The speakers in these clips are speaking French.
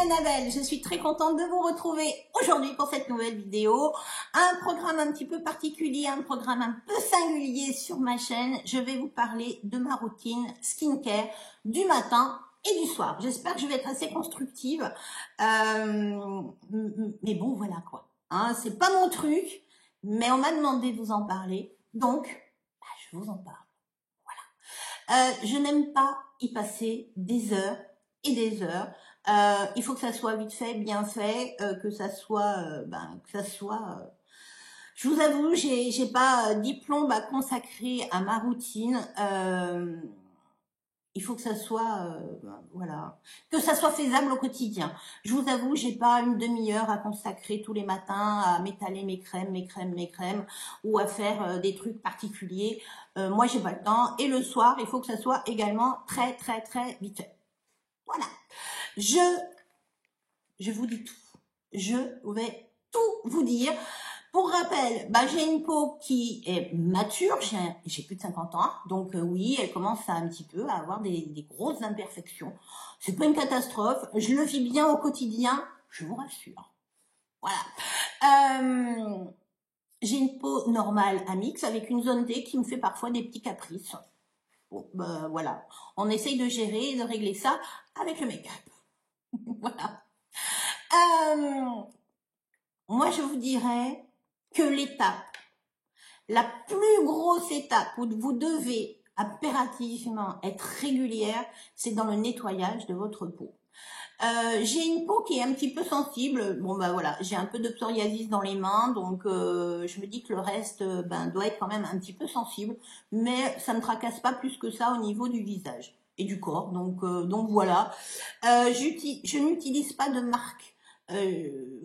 Annabelle, je suis très contente de vous retrouver aujourd'hui pour cette nouvelle vidéo. Un programme un petit peu particulier, un programme un peu singulier sur ma chaîne. Je vais vous parler de ma routine skincare du matin et du soir. J'espère que je vais être assez constructive. Mais bon, voilà quoi. Hein, c'est pas mon truc, mais on m'a demandé de vous en parler. Donc, je vous en parle. Voilà. Je n'aime pas y passer des heures et des heures. Il faut que ça soit vite fait, bien fait, que ça soit, je vous avoue, j'ai pas 10 plombes à consacrer à ma routine. Il faut que ça soit, voilà, que ça soit faisable au quotidien. Je vous avoue, j'ai pas une demi-heure à consacrer tous les matins à m'étaler mes crèmes, ou à faire des trucs particuliers. Moi, j'ai pas le temps. Et le soir, il faut que ça soit également très vite fait. Voilà. Je vous dis tout. Je vais tout vous dire. Pour rappel, j'ai une peau qui est mature, j'ai plus de 50 ans, donc oui, elle commence à un petit peu à avoir des grosses imperfections. C'est pas une catastrophe, je le vis bien au quotidien, je vous rassure. Voilà. J'ai une peau normale à mix avec une zone D qui me fait parfois des petits caprices. Bon, voilà. On essaye de gérer et de régler ça avec le make-up. Voilà. Moi, je vous dirais que la plus grosse étape où vous devez impérativement être régulière, c'est dans le nettoyage de votre peau. J'ai une peau qui est un petit peu sensible. Bon, voilà, j'ai un peu de psoriasis dans les mains, donc je me dis que le reste doit être quand même un petit peu sensible, mais ça ne tracasse pas plus que ça au niveau du visage et du corps. Donc voilà. Je n'utilise pas de marque.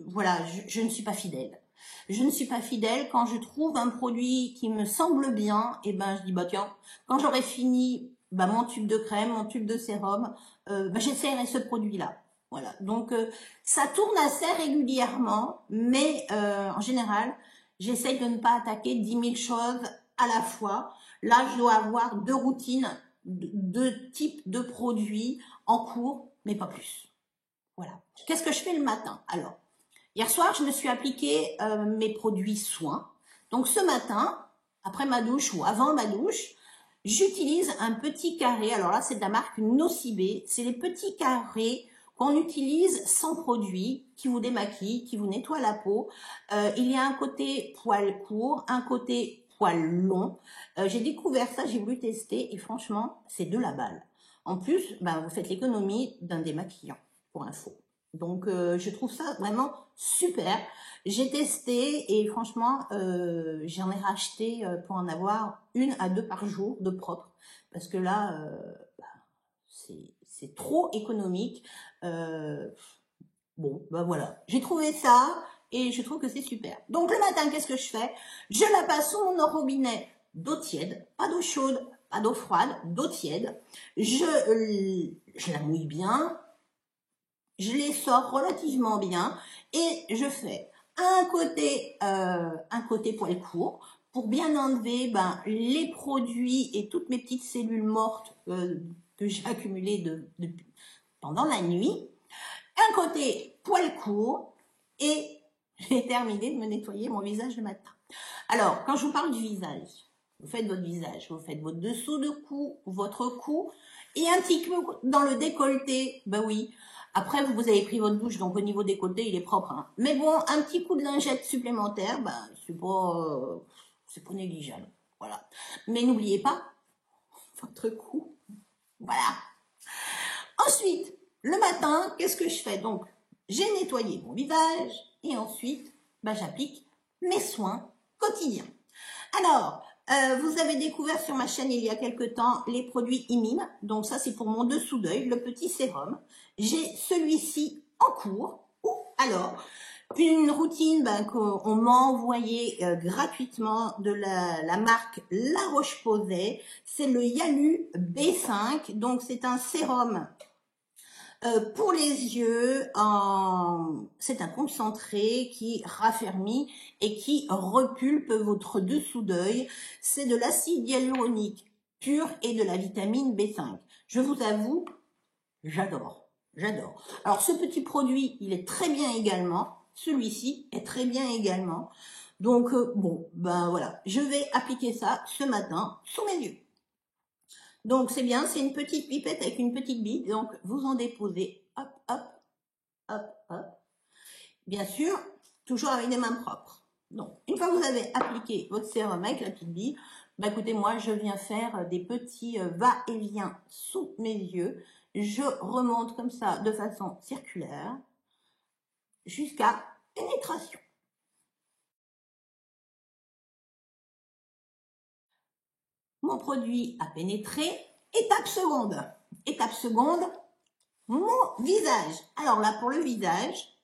Voilà, je ne suis pas fidèle. Je ne suis pas fidèle. Quand je trouve un produit qui me semble bien, et je dis tiens, quand j'aurai fini mon tube de crème, mon tube de sérum, j'essaierai ce produit-là. Voilà. Donc ça tourne assez régulièrement, mais en général, j'essaye de ne pas attaquer 10 000 choses à la fois. Là, je dois avoir 2 routines, 2 types de produits en cours, mais pas plus. Voilà. Qu'est-ce que je fais le matin? Alors, hier soir, je me suis appliqué mes produits soins. Donc, ce matin, après ma douche ou avant ma douche, j'utilise un petit carré. Alors là, c'est de la marque Nocibé. C'est les petits carrés qu'on utilise sans produit, qui vous démaquillent, qui vous nettoient la peau. Il y a un côté poil court, un côté poil long. J'ai découvert ça, j'ai voulu tester et franchement, c'est de la balle. En plus, vous faites l'économie d'un démaquillant. Pour info. Donc, je trouve ça vraiment super. J'ai testé et franchement, j'en ai racheté pour en avoir 1 à 2 par jour de propre. Parce que là, c'est trop économique. Bon, voilà. J'ai trouvé ça et je trouve que c'est super. Donc, le matin, qu'est-ce que je fais? Je la passe sous mon robinet d'eau tiède, pas d'eau chaude, pas d'eau froide, d'eau tiède. Je la mouille bien. Je les sors relativement bien et je fais un côté poil court pour bien enlever les produits et toutes mes petites cellules mortes que j'ai accumulées pendant la nuit. Un côté poil court et j'ai terminé de me nettoyer mon visage le matin. Alors, quand je vous parle du visage, vous faites votre visage, vous faites votre dessous de cou, votre cou et un petit peu dans le décolleté, oui. Après, vous avez pris votre douche, donc au niveau décolleté, il est propre. Hein. Mais bon, un petit coup de lingette supplémentaire, c'est pas négligeable. Voilà. Mais n'oubliez pas votre cou. Voilà. Ensuite, le matin, qu'est-ce que je fais? Donc, j'ai nettoyé mon visage et ensuite, j'applique mes soins quotidiens. Alors, vous avez découvert sur ma chaîne il y a quelques temps les produits Imine. Donc ça, c'est pour mon dessous d'œil, le petit sérum. J'ai celui-ci en cours. Ou alors, une routine qu'on m'a envoyée gratuitement de la marque La Roche-Posay. C'est le Yalu B5. Donc, c'est un sérum pour les yeux, c'est un concentré qui raffermit et qui repulpe votre dessous d'œil. C'est de l'acide hyaluronique pur et de la vitamine B5. Je vous avoue, j'adore. J'adore. Alors, ce petit produit, il est très bien également. Celui-ci est très bien également. Donc, bon, ben voilà. Je vais appliquer ça ce matin sous mes yeux. Donc, c'est bien. C'est une petite pipette avec une petite bille. Donc, vous en déposez. Hop, hop, hop, hop. Bien sûr, toujours avec des mains propres. Donc, une fois que vous avez appliqué votre sérum avec la petite bille, bah écoutez, moi, je viens faire des petits va-et-vient sous mes yeux. Je remonte comme ça de façon circulaire jusqu'à pénétration. Mon produit a pénétré. Étape seconde. Étape seconde, mon visage. Alors là, pour le visage,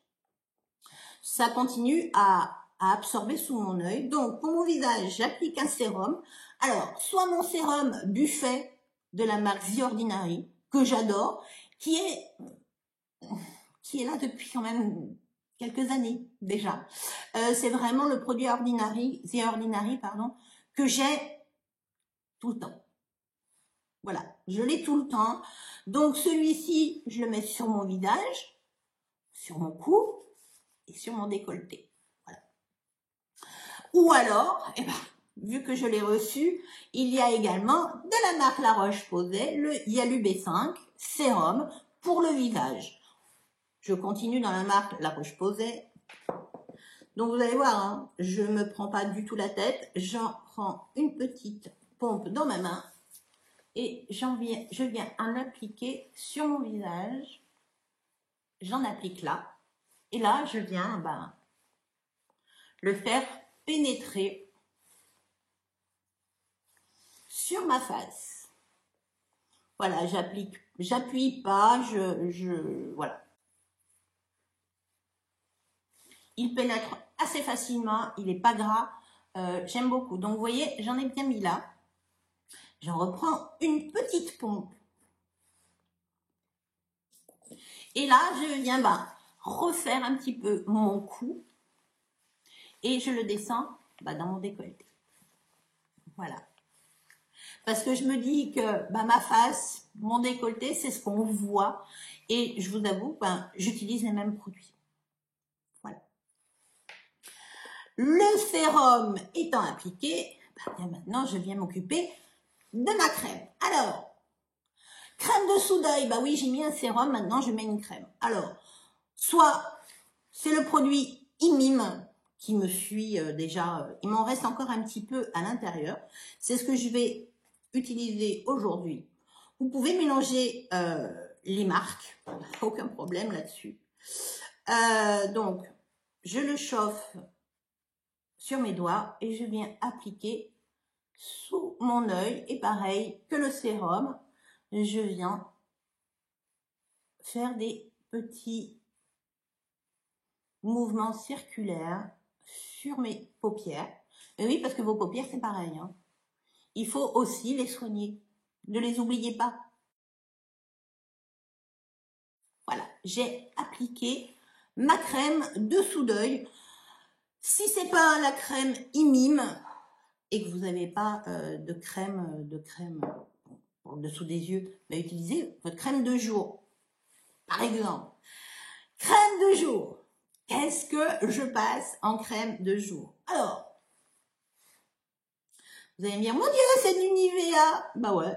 ça continue à absorber sous mon œil. Donc, pour mon visage, j'applique un sérum. Alors, soit mon sérum Buffet de la marque The Ordinary, que j'adore, qui est là depuis quand même quelques années déjà. C'est vraiment le produit The Ordinary, pardon, que j'ai tout le temps. Voilà, je l'ai tout le temps. Donc, celui-ci, je le mets sur mon visage, sur mon cou et sur mon décolleté. Ou alors, eh ben, vu que je l'ai reçu, il y a également de la marque La Roche-Posay, le Yalu B5 sérum pour le visage. Je continue dans la marque La Roche-Posay. Donc vous allez voir, hein, je ne me prends pas du tout la tête. J'en prends une petite pompe dans ma main et je viens en appliquer sur mon visage. J'en applique là. Et là, je viens le faire pénétrer sur ma face. Voilà, j'appuie pas, voilà. Il pénètre assez facilement, il n'est pas gras, j'aime beaucoup. Donc vous voyez, j'en ai bien mis là. J'en reprends une petite pompe. Et là, je viens refaire un petit peu mon cou et je le descends dans mon décolleté. Voilà. Parce que je me dis que ma face, mon décolleté, c'est ce qu'on voit. Et je vous avoue, j'utilise les mêmes produits. Voilà. Le sérum étant appliqué, maintenant je viens m'occuper de ma crème. Alors, crème dessous d'œil, oui, j'ai mis un sérum, maintenant je mets une crème. Alors, soit c'est le produit Imim qui me suit déjà, il m'en reste encore un petit peu à l'intérieur. C'est ce que je vais utiliser aujourd'hui. Vous pouvez mélanger les marques, aucun problème là-dessus. Donc, je le chauffe sur mes doigts et je viens appliquer sous mon œil. Et pareil que le sérum, je viens faire des petits mouvements circulaires sur mes paupières. Et oui, parce que vos paupières, c'est pareil, hein. Il faut aussi les soigner. Ne les oubliez pas. Voilà, j'ai appliqué ma crème dessous d'œil. Si c'est pas la crème Imim et que vous n'avez pas de crème en dessous des yeux, utilisez votre crème de jour. Par exemple, crème de jour. Qu'est-ce que je passe en crème de jour? Alors, vous allez me dire, mon Dieu, c'est du Nivea. Ouais.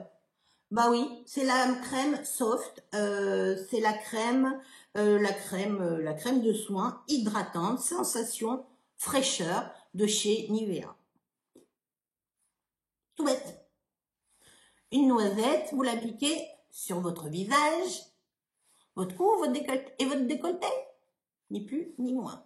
Oui, c'est la crème soft, c'est la crème de soin hydratante, sensation, fraîcheur de chez Nivea. Tout bête. Une noisette, vous l'appliquez sur votre visage, votre cou, votre décolleté, ni plus ni moins.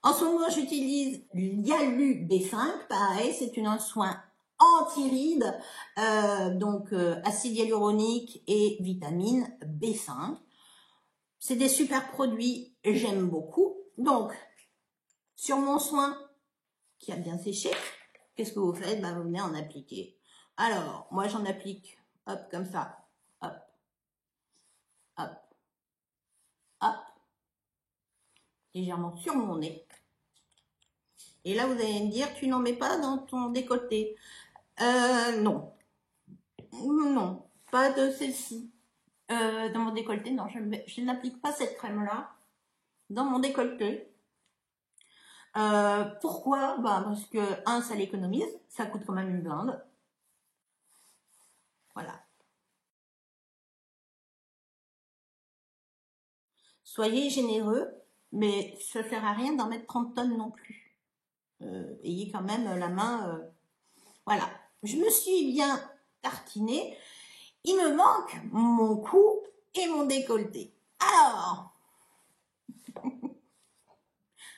En ce moment, j'utilise Yalu B5, pareil, c'est un soin anti-rides, acide hyaluronique et vitamine B5. C'est des super produits, j'aime beaucoup. Donc, sur mon soin qui a bien séché, qu'est-ce que vous faites? Vous venez en appliquer. Alors, moi j'en applique, hop, comme ça, hop, hop, hop, légèrement sur mon nez. Et là, vous allez me dire, tu n'en mets pas dans ton décolleté. Non. Non, pas de celle-ci. Dans mon décolleté, non, je n'applique pas cette crème-là dans mon décolleté. Pourquoi? Parce que, ça l'économise, ça coûte quand même une blinde. Voilà. Soyez généreux, mais ça ne sert à rien d'en mettre 30 tonnes non plus. Ayez quand même la main... Voilà. Je me suis bien tartinée. Il me manque mon cou et mon décolleté. Alors,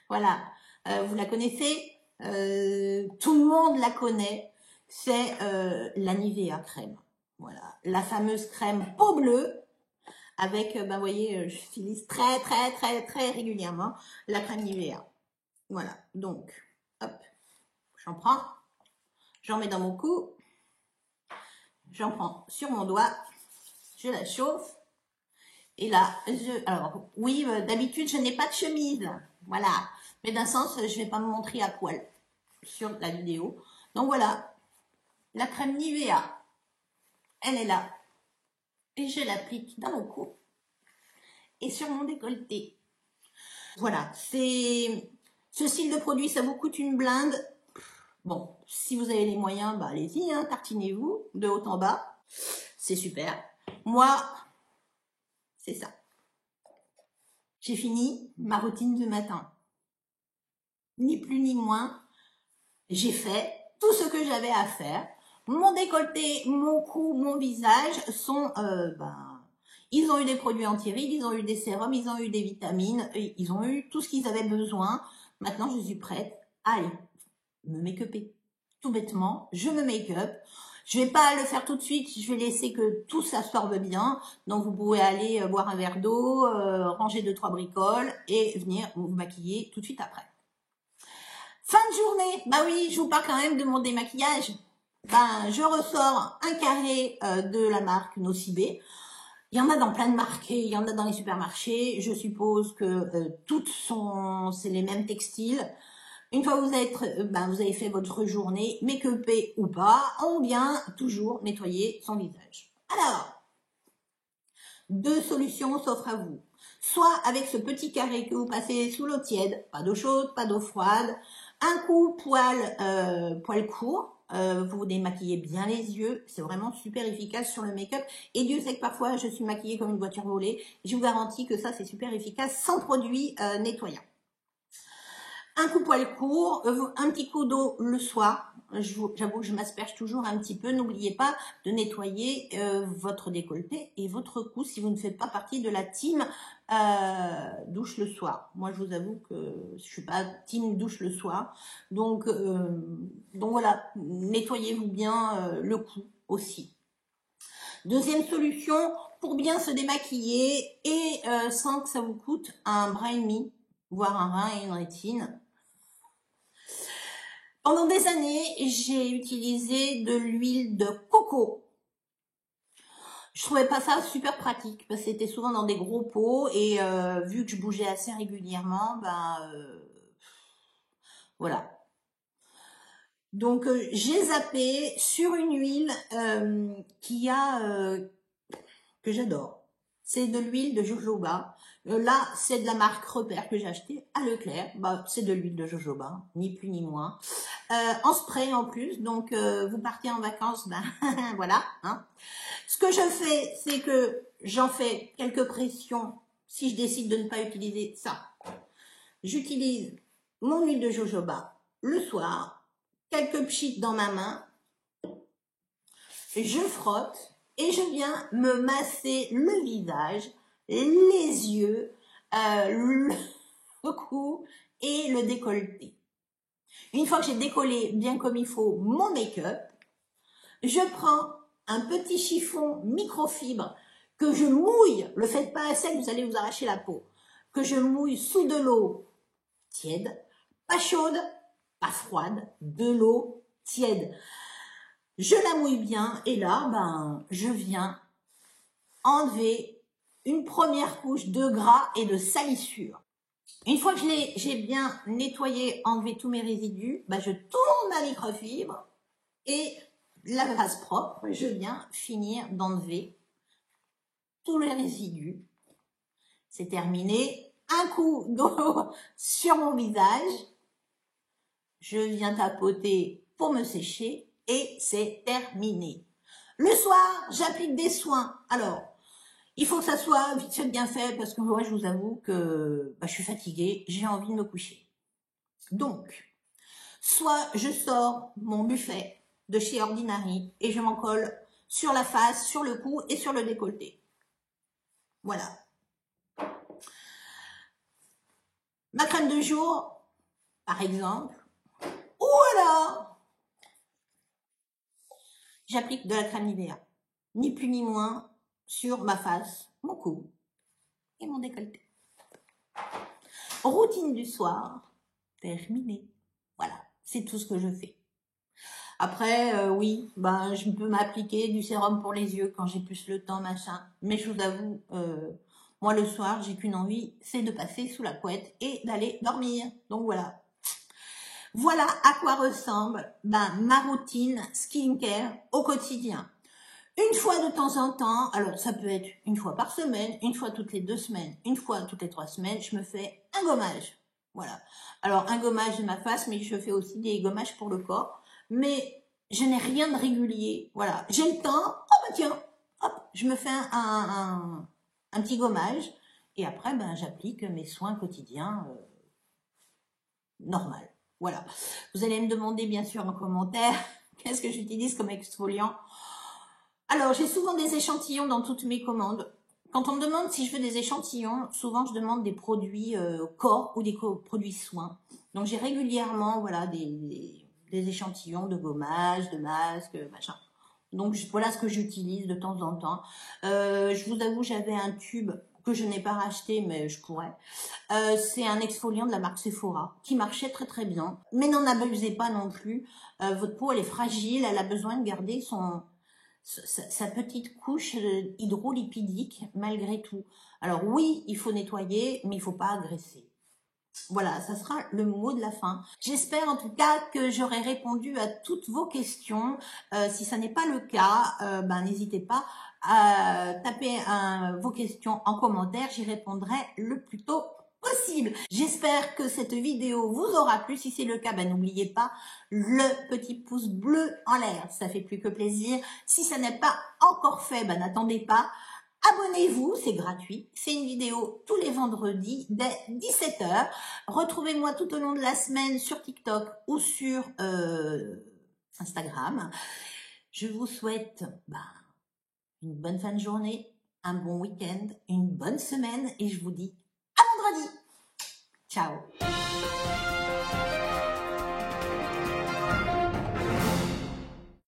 voilà. Vous la connaissez, tout le monde la connaît. C'est la Nivea crème. Voilà. La fameuse crème peau bleue. Avec, vous voyez, j'utilise très régulièrement la crème Nivea. Voilà, donc, hop, j'en prends, j'en mets dans mon cou, j'en prends sur mon doigt, je la chauffe, et là, alors, oui, d'habitude, je n'ai pas de chemise, voilà, mais d'un sens, je vais pas me montrer à poil sur la vidéo. Donc voilà, la crème Nivea, elle est là, et je l'applique dans mon cou et sur mon décolleté. Voilà, ce style de produit, ça vous coûte une blinde. Bon, si vous avez les moyens, allez-y, hein, tartinez-vous de haut en bas. C'est super. Moi, c'est ça. J'ai fini ma routine du matin. Ni plus ni moins. J'ai fait tout ce que j'avais à faire. Mon décolleté, mon cou, mon visage sont... ils ont eu des produits anti-rides, ils ont eu des sérums, ils ont eu des vitamines, ils ont eu tout ce qu'ils avaient besoin. Maintenant, je suis prête à aller me make-upper. Tout bêtement, je me make-up. Je vais pas le faire tout de suite, je vais laisser que tout s'absorbe bien. Donc, vous pouvez aller boire un verre d'eau, ranger 2-3 bricoles et venir vous maquiller tout de suite après. Fin de journée, oui, je vous parle quand même de mon démaquillage. Je ressors un carré de la marque Nocibé. Il y en a dans plein de marques, il y en a dans les supermarchés. Je suppose que toutes c'est les mêmes textiles. Une fois que vous avez fait votre journée, make-upé ou pas, on vient toujours nettoyer son visage. Alors, 2 solutions s'offrent à vous. Soit avec ce petit carré que vous passez sous l'eau tiède, pas d'eau chaude, pas d'eau froide, un coup poil court, vous vous démaquillez bien les yeux, c'est vraiment super efficace sur le make-up. Et Dieu sait que parfois je suis maquillée comme une voiture volée. Je vous garantis que ça c'est super efficace sans produit nettoyant. Un coup poil court, un petit coup d'eau le soir. J'avoue que je m'asperge toujours un petit peu. N'oubliez pas de nettoyer votre décolleté et votre cou si vous ne faites pas partie de la team douche le soir. Moi, je vous avoue que je suis pas team douche le soir. Donc voilà, nettoyez-vous bien le cou aussi. Deuxième solution, pour bien se démaquiller et sans que ça vous coûte un bras et demi, voire un rein et une rétine. Pendant des années, j'ai utilisé de l'huile de coco. Je trouvais pas ça super pratique parce que c'était souvent dans des gros pots et vu que je bougeais assez régulièrement, voilà. Donc j'ai zappé sur une huile que j'adore. C'est de l'huile de jojoba. Là, c'est de la marque Repère que j'ai acheté à Leclerc. C'est de l'huile de jojoba, ni plus ni moins. En spray en plus, donc vous partez en vacances, voilà. Hein. Ce que je fais, c'est que j'en fais quelques pressions si je décide de ne pas utiliser ça. J'utilise mon huile de jojoba le soir, quelques pchites dans ma main, je frotte et je viens me masser le visage, les yeux, le cou et le décolleté. Une fois que j'ai décollé bien comme il faut mon make-up, je prends un petit chiffon microfibre que je mouille, le faites pas à sec, vous allez vous arracher la peau, que je mouille sous de l'eau tiède, pas chaude, pas froide, de l'eau tiède. Je la mouille bien et là, je viens enlever une première couche de gras et de salissure. Une fois que j'ai bien nettoyé, enlevé tous mes résidus, je tourne ma microfibre et la base propre, je viens finir d'enlever tous les résidus. C'est terminé. Un coup d'eau sur mon visage. Je viens tapoter pour me sécher et c'est terminé. Le soir, j'applique des soins. Alors, il faut que ça soit vite fait bien fait parce que moi, je vous avoue que je suis fatiguée, j'ai envie de me coucher. Donc, soit je sors mon buffet de chez Ordinary et je m'en colle sur la face, sur le cou et sur le décolleté. Voilà. Ma crème de jour, par exemple. Ou alors, j'applique de la crème Nivea. Ni plus ni moins sur ma face, mon cou et mon décolleté. Routine du soir, terminée. Voilà, c'est tout ce que je fais. Après, oui, je peux m'appliquer du sérum pour les yeux quand j'ai plus le temps, machin. Mais je vous avoue, moi le soir, j'ai qu'une envie, c'est de passer sous la couette et d'aller dormir. Donc voilà. Voilà à quoi ressemble ma routine skincare au quotidien. Une fois de temps en temps, alors ça peut être une fois par semaine, une fois toutes les 2 semaines, une fois toutes les 3 semaines, je me fais un gommage. Voilà. Alors un gommage de ma face, mais je fais aussi des gommages pour le corps. Mais je n'ai rien de régulier. Voilà. J'ai le temps. Oh tiens, hop, je me fais un petit gommage. Et après, j'applique mes soins quotidiens normal. Voilà. Vous allez me demander bien sûr en commentaire qu'est-ce que j'utilise comme exfoliant. Alors, j'ai souvent des échantillons dans toutes mes commandes. Quand on me demande si je veux des échantillons, souvent je demande des produits corps ou des produits soins. Donc, j'ai régulièrement des échantillons de gommage, de masque, machin. Donc, voilà ce que j'utilise de temps en temps. Je vous avoue, j'avais un tube que je n'ai pas racheté, mais je pourrais. C'est un exfoliant de la marque Sephora qui marchait très très bien. Mais n'en abusez pas non plus. Votre peau, elle est fragile, elle a besoin de garder sa petite couche hydrolipidique malgré tout. Alors oui, il faut nettoyer, mais il faut pas agresser. Voilà, ça sera le mot de la fin. J'espère en tout cas que j'aurai répondu à toutes vos questions. Si ça n'est pas le cas, n'hésitez pas à taper vos questions en commentaire. J'y répondrai le plus tôt possible. J'espère que cette vidéo vous aura plu. Si c'est le cas, n'oubliez pas le petit pouce bleu en l'air. Ça fait plus que plaisir. Si ça n'est pas encore fait, n'attendez pas. Abonnez-vous, c'est gratuit. C'est une vidéo tous les vendredis dès 17 h. Retrouvez-moi tout au long de la semaine sur TikTok ou sur Instagram. Je vous souhaite une bonne fin de journée, un bon week-end, une bonne semaine et je vous dis à vendredi. Ciao.